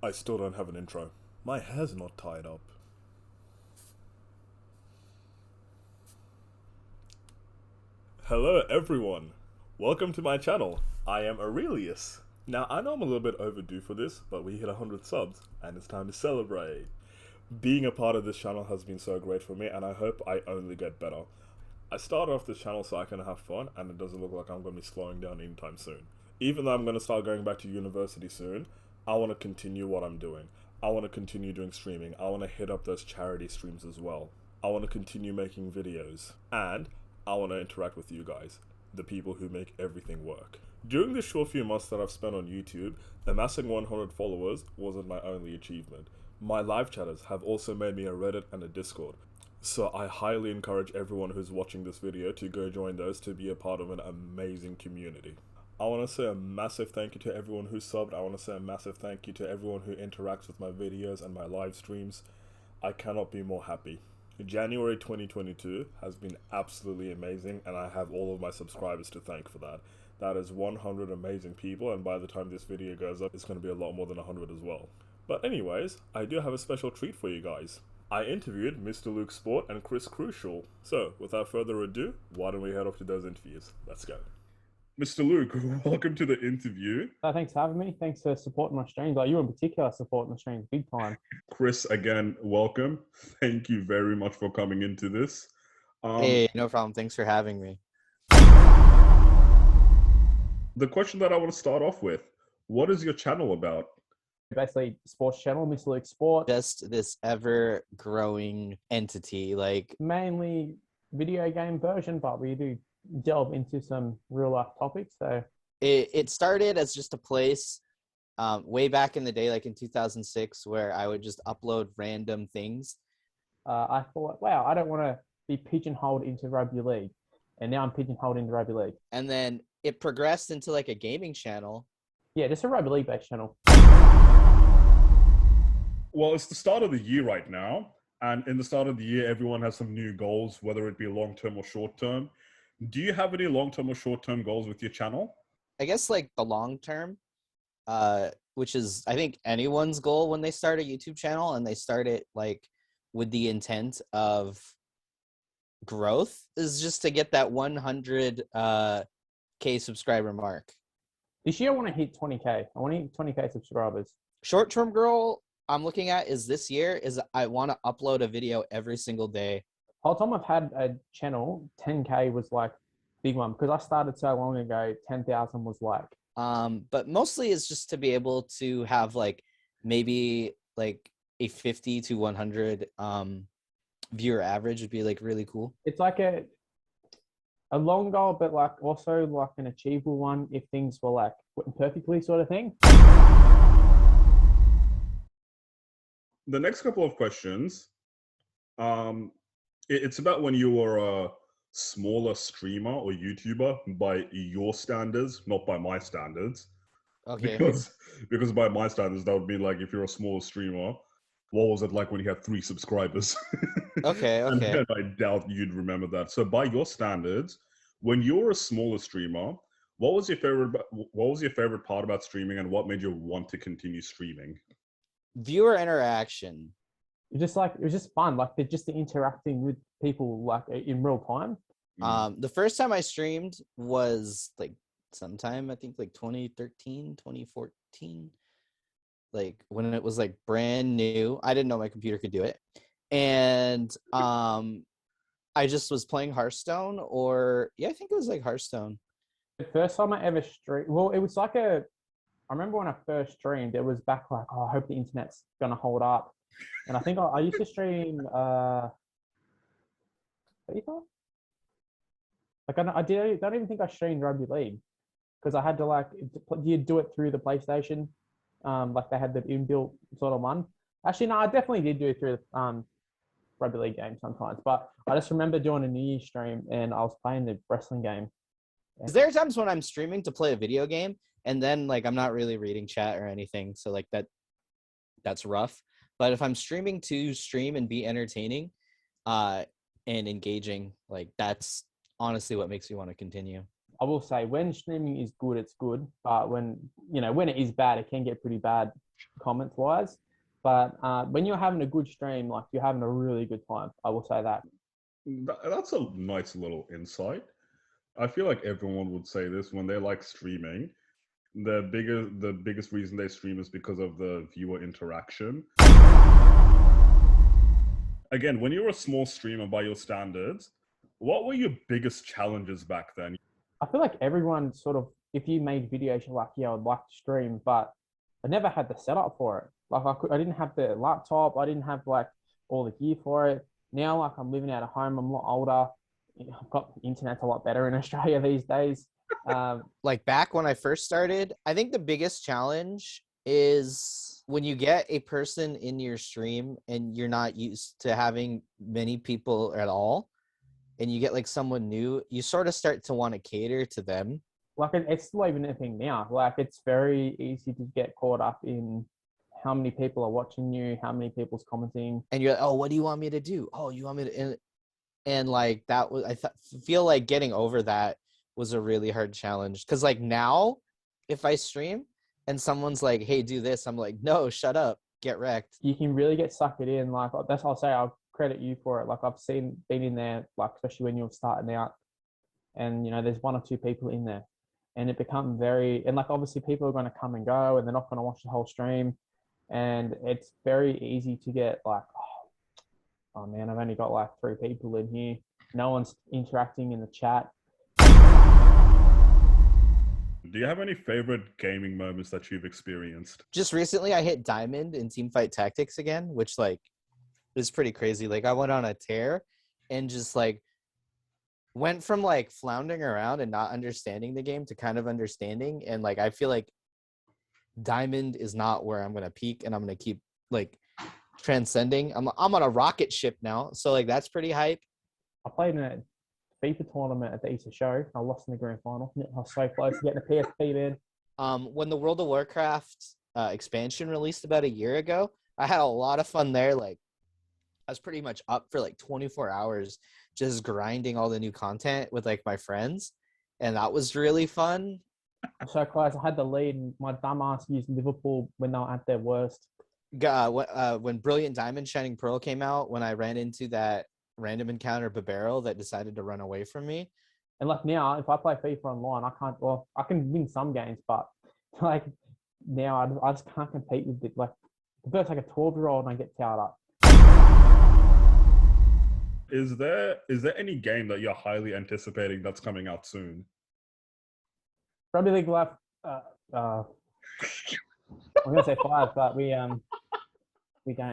I still don't have an intro. My hair's not tied up. Hello everyone! Welcome to my channel. I am Aurelius. Now I know I'm a little bit overdue for this, but we hit 100 subs and it's time to celebrate. Being a part of this channel has been so great for me and I hope I only get better. I started off this channel so I can have fun and it doesn't look like I'm going to be slowing down anytime soon. Even though I'm going to start going back to university soon, I want to continue what I'm doing. I want to continue doing streaming. I want to hit up those charity streams as well. I want to continue making videos. And I want to interact with you guys, the people who make everything work. During the short few months that I've spent on YouTube, amassing 100 followers wasn't my only achievement. My live chatters have also made me a Reddit and a Discord. So I highly encourage everyone who's watching this video to go join those to be a part of an amazing community. I want to say a massive thank you to everyone who subbed. I want to say a massive thank you to everyone who interacts with my videos and my live streams. I cannot be more happy. January 2022 has been absolutely amazing and I have all of my subscribers to thank for that. That is 100 amazing people, and by the time this video goes up, it's going to be a lot more than 100 as well. But anyways, I do have a special treat for you guys. I interviewed Mr. Luke Sport and Chris Crucial. So, without further ado, why don't we head off to those interviews? Let's go. Mr. Luke, welcome to the interview. Thanks for having me. Thanks for supporting my streams. Like you in particular, supporting the streams big time. Chris, again, welcome. Thank you very much for coming into this. Hey, no problem. Thanks for having me. The question that I want to start off with, what is your channel about? Basically, sports channel, Mr. Luke Sport. Just this ever-growing entity, like Mainly video game version, but we do delve into some real life topics. So it started as just a place way back in the day, like in 2006, where I would just upload random things. I thought, wow, I don't want to be pigeonholed into rugby league, and now I'm pigeonholed into rugby league. And then it progressed into like a gaming channel. Yeah, just a rugby league based channel. Well, it's the start of the year right now, and in the start of the year, everyone has some new goals, whether it be long-term or short-term. Do you have any long-term or short-term goals with your channel? I guess like the long term, which is I think anyone's goal when they start a YouTube channel, and they start it like with the intent of growth, is just to get that 100K subscriber mark. This year I want to hit 20K. I want to hit 20K subscribers. Short-term goal I'm looking at is this year is I want to upload a video every single day. The whole time I've had a channel, 10K was like big one because I started so long ago. 10,000 was like. But mostly it's just to be able to have like maybe like a 50 to 100 viewer average would be like really cool. It's like a long goal, but like also like an achievable one if things were like went perfectly sort of thing. The next couple of questions, it's about when you were a smaller streamer or YouTuber by your standards, not by my standards. Okay. Because by my standards, that would be like if you're a smaller streamer, what was it like when you had 3 subscribers? Okay. And I doubt you'd remember that. So by your standards, when you were a smaller streamer, what was your favorite part about streaming and what made you want to continue streaming? Viewer interaction. It was just fun. Like they're just interacting with people like in real time. The first time I streamed was like sometime I think like 2013, 2014. Like when it was like brand new. I didn't know my computer could do it. And I just was playing Hearthstone, or I think it was like Hearthstone. The first time I ever streamed, well, it was like I remember when I first streamed, it was back like, oh, I hope the internet's gonna hold up. And I think I used to stream FIFA. Like I don't even think I streamed rugby league because I had to like you do it through the PlayStation. Like they had the inbuilt sort of one. Actually, no, I definitely did do it through rugby league games sometimes. But I just remember doing a New Year's stream and I was playing the wrestling game. Because there are times when I'm streaming to play a video game and then like I'm not really reading chat or anything, so like that's rough. But if I'm streaming to stream and be entertaining and engaging, like that's honestly what makes me want to continue. I will say when streaming is good, it's good. But when it is bad, it can get pretty bad. comments wise. But when you're having a good stream, like you're having a really good time. I will say that. That's a nice little insight. I feel like everyone would say this when they like streaming. The biggest reason they stream is because of the viewer interaction. Again, when you're a small streamer by your standards, what were your biggest challenges back then? I feel like everyone sort of, if you made videos, you're like, yeah, I'd like to stream, but I never had the setup for it. Like I didn't have the laptop. I didn't have like all the gear for it. Now, like I'm living out of home. I'm a lot older. I've got internet's a lot better in Australia these days. Like back when I first started, I think the biggest challenge is when you get a person in your stream and you're not used to having many people at all, and you get like someone new, you sort of start to want to cater to them. Like it's still even a thing now. Like it's very easy to get caught up in how many people are watching you, how many people's commenting. And you're like, oh, what do you want me to do? Oh, you want me to, and like that was, feel like getting over that was a really hard challenge. Cause like now, if I stream and someone's like, hey, do this, I'm like, no, shut up, get wrecked. You can really get sucked in. Like that's what I'll say. I'll credit you for it. Like I've been in there, like especially when you're starting out, and there's one or two people in there, and it becomes and like obviously people are going to come and go, and they're not going to watch the whole stream, and it's very easy to get like, oh man, I've only got like 3 people in here. No one's interacting in the chat. Do you have any favorite gaming moments that you've experienced? Just recently, I hit Diamond in Teamfight Tactics again, which like is pretty crazy. Like I went on a tear and just like went from like floundering around and not understanding the game to kind of understanding. And like I feel like Diamond is not where I'm gonna peak, and I'm gonna keep like transcending. I'm on a rocket ship now, so like that's pretty hype. I played in a FIFA tournament at the Easter show. I lost in the grand final. I was so close to getting a PSP, man. When the World of Warcraft expansion released about a year ago, I had a lot of fun there. Like I was pretty much up for like 24 hours just grinding all the new content with like my friends, and that was really fun. I'm so close. I had the lead, and my dumbass used Liverpool when they were at their worst. When Brilliant Diamond Shining Pearl came out, when I ran into that random encounter Babero that decided to run away from me. And like now, if I play FIFA online, I can't. Well, I can win some games, but like now, I just can't compete with it. Like the first like a 12-year-old, and I get towered up. Is there any game that you're highly anticipating that's coming out soon? Rugby League Live. I'm gonna say 5, but we don't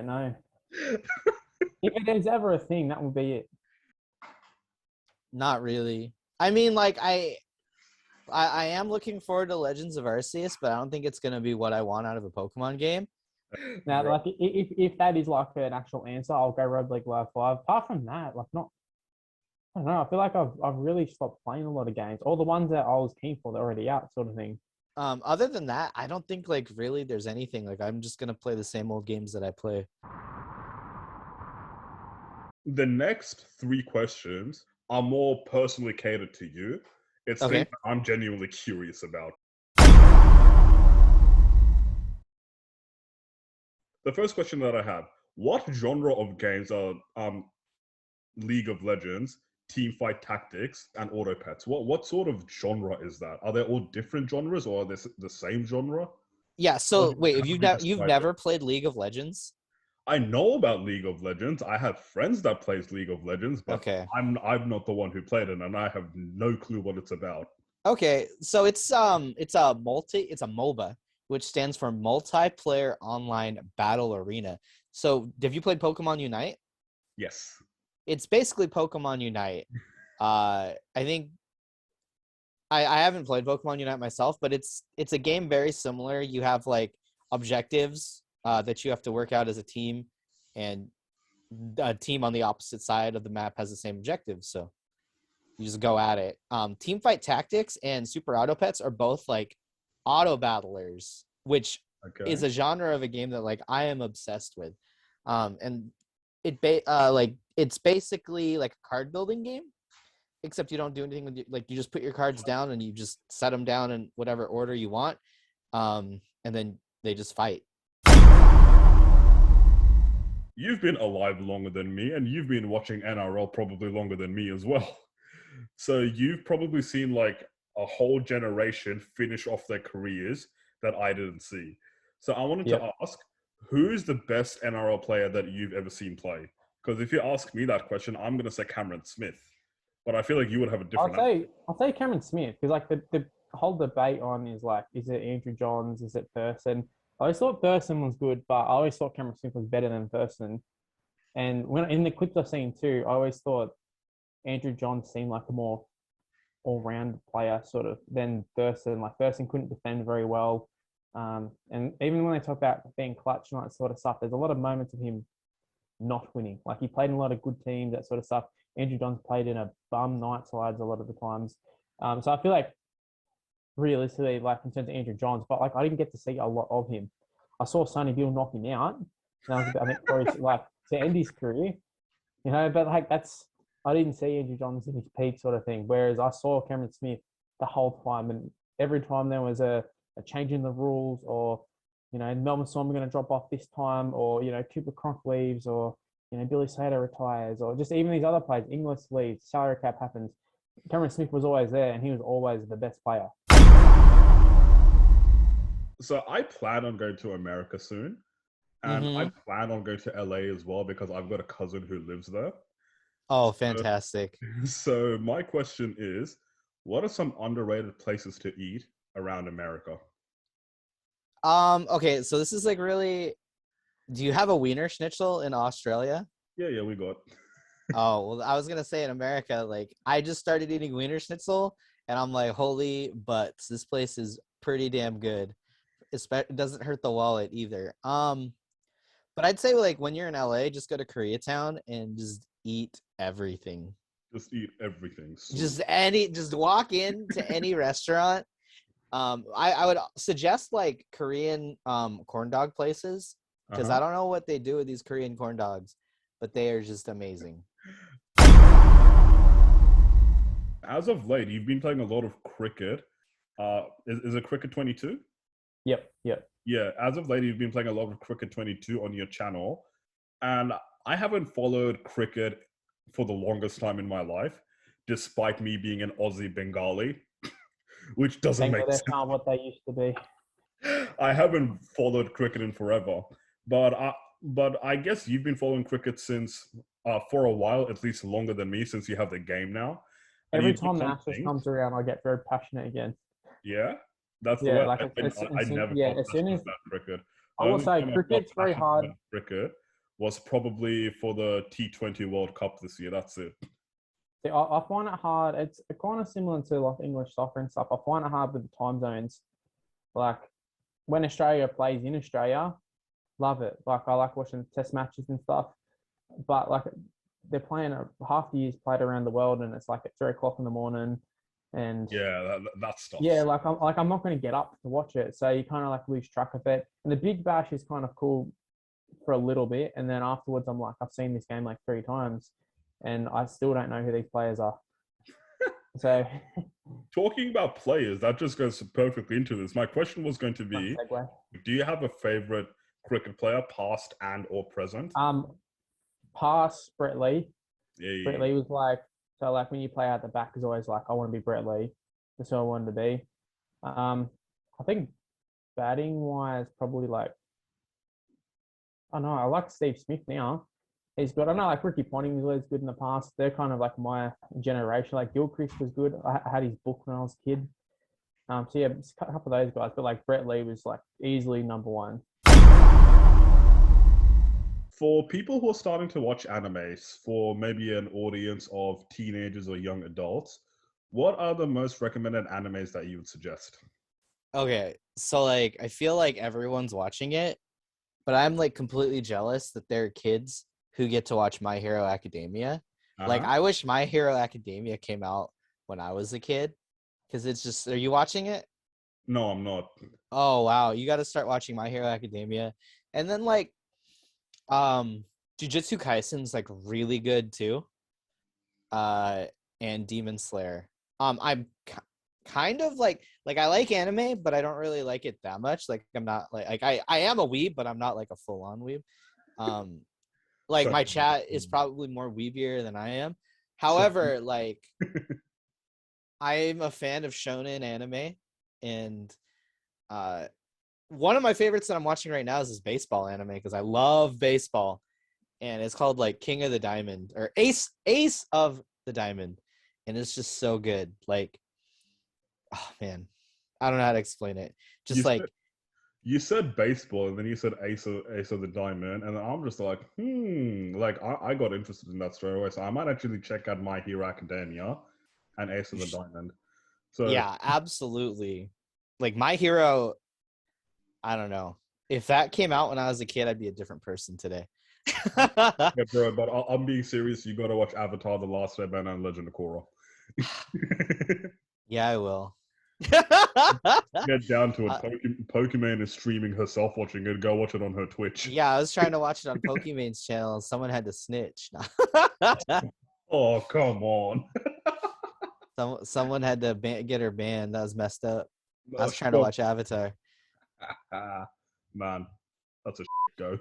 know. If there's ever a thing, that would be it. Not really. I mean, like I am looking forward to Legends of Arceus, but I don't think it's gonna be what I want out of a Pokemon game. Now, like if that is like an actual answer, I'll go Rugby League Live 5. Apart from that, like not. I don't know. I feel like I've really stopped playing a lot of games. All the ones that I was keen for, they're already out, sort of thing. Other than that, I don't think like really there's anything. Like I'm just gonna play the same old games that I play. The next 3 questions are more personally catered to you. It's Okay. things that I'm genuinely curious about. The first question that I have: what genre of games are League of Legends, Teamfight Tactics, and Auto Pets? What sort of genre is that? Are they all different genres, or are they the same genre? Yeah. So How wait, do if you you've describe never it? played League of Legends? I know about League of Legends. I have friends that plays League of Legends, but Okay. I'm not the one who played it, and I have no clue what it's about. Okay. So it's a MOBA, which stands for Multiplayer Online Battle Arena. So have you played Pokemon Unite? Yes. It's basically Pokemon Unite. I think I haven't played Pokemon Unite myself, but it's a game very similar. You have like objectives that you have to work out as a team, and a team on the opposite side of the map has the same objectives. So you just go at it. Teamfight Tactics and Super Auto Pets are both like auto battlers, which is a genre of a game that like I am obsessed with. And it's basically like a card building game, except you don't do anything with like you just put your cards down and you just set them down in whatever order you want, and then they just fight. you've been alive longer than me, and you've been watching NRL probably longer than me as well. So you've probably seen like a whole generation finish off their careers that I didn't see. So I wanted Yep. to ask, who's the best NRL player that you've ever seen play? Because if you ask me that question, I'm going to say Cameron Smith. But I feel like you would have a different answer. I'll say Cameron Smith because like the whole debate on is like, is it Andrew Johns? Is it Thurston? I always thought Thurston was good, but I always thought Cameron Smith was better than Thurston. And when in the clips I've seen too, I always thought Andrew Johns seemed like a more all-round player sort of than Thurston. Like Thurston couldn't defend very well. And even when they talk about being clutch and that sort of stuff, there's a lot of moments of him not winning. Like he played in a lot of good teams, that sort of stuff. Andrew Johns played in a bum night sides a lot of the times. So I feel like realistically, like in terms of Andrew Johns, but like I didn't get to see a lot of him. I saw Sonny Bill knock him out. And I was a bit, I think probably like to end his career, but like that's I didn't see Andrew Johns in his peak sort of thing. Whereas I saw Cameron Smith the whole time, and every time there was a change in the rules, or Melbourne Storm are going to drop off this time, or Cooper Cronk leaves, or Billy Slater retires, or just even these other players, Inglis leaves, salary cap happens. Cameron Smith was always there, and he was always the best player. So I plan on going to America soon. And I Mhm. plan on going to LA as well because I've got a cousin who lives there. Oh, fantastic. So my question is, what are some underrated places to eat around America? Okay, so this is like really. Do you have a Wiener Schnitzel in Australia? Yeah, we got. Oh, well, I was gonna say in America, like I just started eating Wiener Schnitzel, and I'm like, holy butts, this place is pretty damn good. It doesn't hurt the wallet either. But I'd say like when you're in LA, just go to Koreatown and just eat everything. Just eat everything. Sweet. Just walk into any restaurant. I would suggest like Korean corn dog places because Uh-huh. I don't know what they do with these Korean corn dogs, but they are just amazing. As of late, you've been playing a lot of cricket. Is it Cricket 22? Yep. Yeah, as of late, you've been playing a lot of Cricket 22 on your channel. And I haven't followed cricket for the longest time in my life, despite me being an Aussie Bengali, which doesn't make Bangladesh sense. aren't what they used to be. I haven't followed cricket in forever, but I guess you've been following cricket since for a while, at least longer than me, since you have the game now, and Every you've got time the some Ashes things. comes around, I get very passionate again. Yeah, that's the Yeah, way like I never yeah, felt as soon passionate as about cricket. I The will only say time I felt cricket's very passionate hard. about cricket was probably for the T20 World Cup this year. That's it. See, I find it hard. It's kind of similar to like English soccer and stuff. I find it hard with the time zones. Like when Australia plays in Australia, love it. Like I like watching test matches and stuff. But like they're playing half the year's played around the world, and it's like at 3 o'clock in the morning, and Yeah, that yeah, stuff. I'm not going to get up to watch it, so you kind of like lose track of it. And the Big Bash is kind of cool for a little bit, and then afterwards, I'm like, I've seen this game like 3 times, and I still don't know who these players are. So Talking about players, that just goes perfectly into this. My question was going to nice be, segue. do you have a favorite cricket player, past and or present? Pass Brett Lee. Brett Yeah. Lee was like, so like when you play out the back is always like, I want to be Brett Lee. That's who I wanted to be. I think batting wise, probably like, I don't know, I like Steve Smith now. He's good. I know like Ricky Ponting was always good in the past. They're kind of like my generation. Like Gilchrist was good. I had his book when I was a kid. So yeah, it's a couple of those guys, but like Brett Lee was like easily number one. For people who are starting to watch animes, for maybe an audience of teenagers or young adults, what are the most recommended animes that you would suggest? Okay, so like I feel like everyone's watching it, but I'm like completely jealous that there are kids who get to watch My Hero Academia. Like Uh-huh. I wish My Hero Academia came out when I was a kid because it's just are you watching it? No, I'm not. Oh wow, you got to start watching My Hero Academia. And then like Jujutsu Kaisen's like really good too. Uh and Demon Slayer. I'm kind of like I like anime, but I don't really like it that much. Like I'm not like I am a weeb, but I'm not like a full on weeb. Um Like Sorry. my chat is probably more weebier than I am. However, like I'm a fan of shonen anime, and one of my favorites that I'm watching right now is this baseball anime because I love baseball, and it's called like King of the Diamond or Ace of the Diamond, and it's just so good. Like, oh man, I don't know how to explain it. You Just like said, you said baseball, and then you said Ace of the Diamond, and I'm just like, like I got interested in that straight away. So I might actually check out My Hero Academia and Ace of the Diamond. So yeah, absolutely. Like My Hero, I don't know. If that came out when I was a kid, I'd be a different person today. yeah, bro. But I'm being serious. You got to watch Avatar: The Last Airbender and Legend of Korra. Yeah, I will. Get down to it. Uh, Pokemon is streaming herself watching it. Go watch it on her Twitch. yeah, I was trying to watch it on Pokemon's channel, and someone had to snitch. Oh, come on. Someone had to get her banned. That was messed up. I Oh, was trying to watch Avatar. Man, that's a go.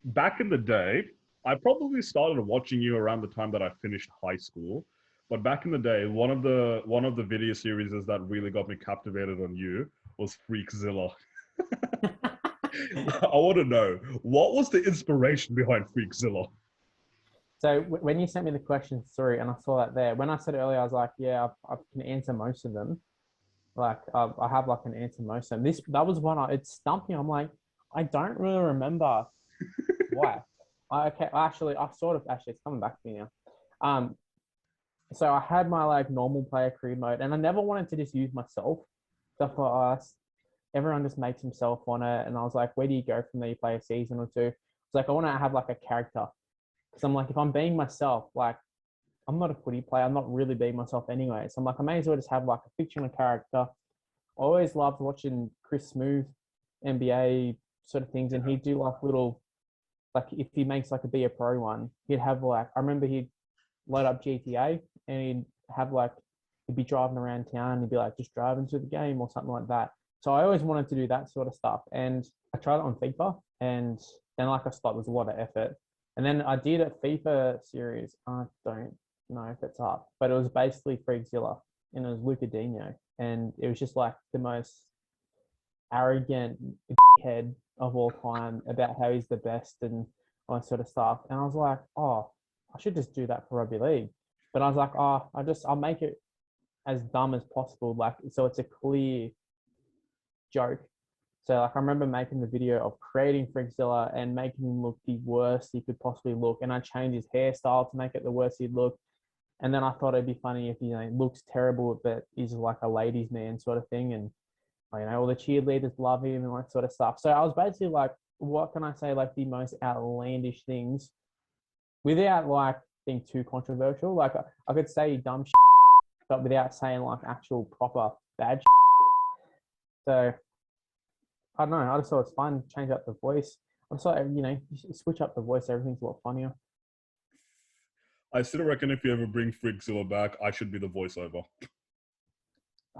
Back in the day, I probably started watching you around the time that I finished high school. But back in the day, one of the video series that really got me captivated on you was FREAKZILLA. I want to know, what was the inspiration behind FREAKZILLA? So when you sent me the question, sorry, and I saw that there. When I said earlier, I was like, yeah, I can answer most of them. Like I have like an answer most of them. That was one it stumped me. I'm like, I don't really remember why. Okay, actually, it's coming back to me now. So I had my like normal player career mode, and I never wanted to just use myself. So I thought, everyone just makes himself on it, and I was like, where do you go from there? You play a season or two. It's like I want to have like a character, because I'm like, if I'm being myself, like I'm not a footy player. I'm not really being myself anyway. So I'm like, I may as well just have like a fictional character. I always loved watching Chris Smooth, NBA sort of things, and he'd do like little, like if he makes like a Be a Pro one, he'd have like, I remember he'd load up GTA and he'd have like, he'd be driving around town and he'd be like just driving to the game or something like that. So I always wanted to do that sort of stuff. And I tried it on FIFA, and then like I stopped, it was a lot of effort. And then I did a FIFA series. I don't know if it's up, but it was basically FREAKZILLA, and it was Lucadinho. And it was just like the most arrogant head of all time about how he's the best and all that sort of stuff. And I was like, oh, I should just do that for rugby league. But I was like, oh, I'll make it as dumb as possible, like so it's a clear joke. So like I remember making the video of creating FREAKZILLA and making him look the worst he could possibly look, and I changed his hairstyle to make it the worst he'd look. And then I thought it'd be funny if he looks terrible, but he's like a ladies' man sort of thing, and all the cheerleaders love him and that sort of stuff. So I was basically like, what can I say, like the most outlandish things without like being too controversial. Like I could say dumb shit, but without saying like actual proper bad shit. So I don't know. I just thought it's fun. Change up the voice. I just thought, you switch up the voice. Everything's a lot funnier. I still reckon if you ever bring FREAKZILLA back, I should be the voiceover.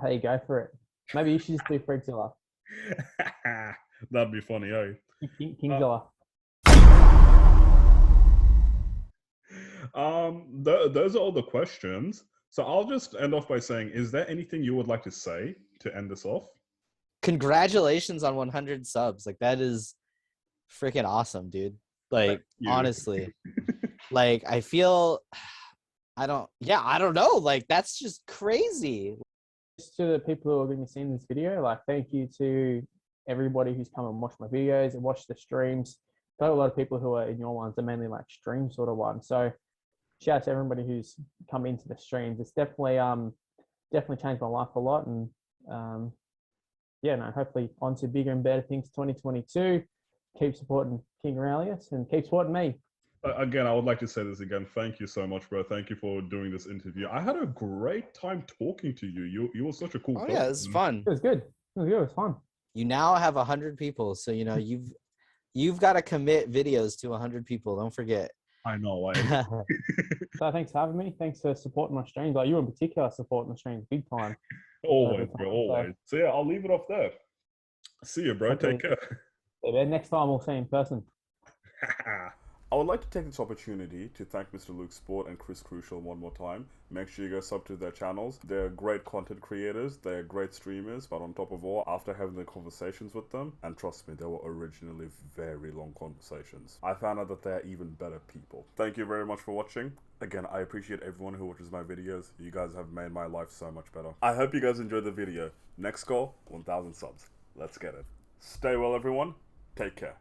Hey, go for it. Maybe you should just do FREAKZILLA. That'd be funny, eh? Kingzilla. Those are all the questions. So I'll just end off by saying, is there anything you would like to say to end this off? Congratulations on 100 subs. Like that is freaking awesome, dude. Like honestly, like I feel, I don't know. Like that's just crazy. Just to the people who are going to be seeing this video, like thank you to everybody who's come and watched my videos and watched the streams. Got a lot of people who are in your ones are mainly like stream sort of ones. So shout out to everybody who's come into the streams. It's definitely changed my life a lot, and hopefully on to bigger and better things 2022. Keep supporting King Aurelius and keep supporting me. Again, I would like to say this again. Thank you so much, bro. Thank you for doing this interview. I had a great time talking to you. You were such a cool person. Yeah, it was fun. It was good. It was fun. You now have 100 people, so you've got to commit videos to 100 people. Don't forget. I know. So thanks for having me. Thanks for supporting my streams. Like you in particular, supporting the streams big time. Always, bro. Always. So yeah, I'll leave it off there. See you, bro. Take care. Yeah, man, next time we'll see in person. I would like to take this opportunity to thank Mr. Luke Sport and Chris Crucial one more time. Make sure you go sub to their channels. They're great content creators, they're great streamers, but on top of all, after having the conversations with them, and trust me, they were originally very long conversations, I found out that they're even better people. Thank you very much for watching. Again, I appreciate everyone who watches my videos. You guys have made my life so much better. I hope you guys enjoyed the video. Next goal, 1,000 subs. Let's get it. Stay well, everyone. Take care.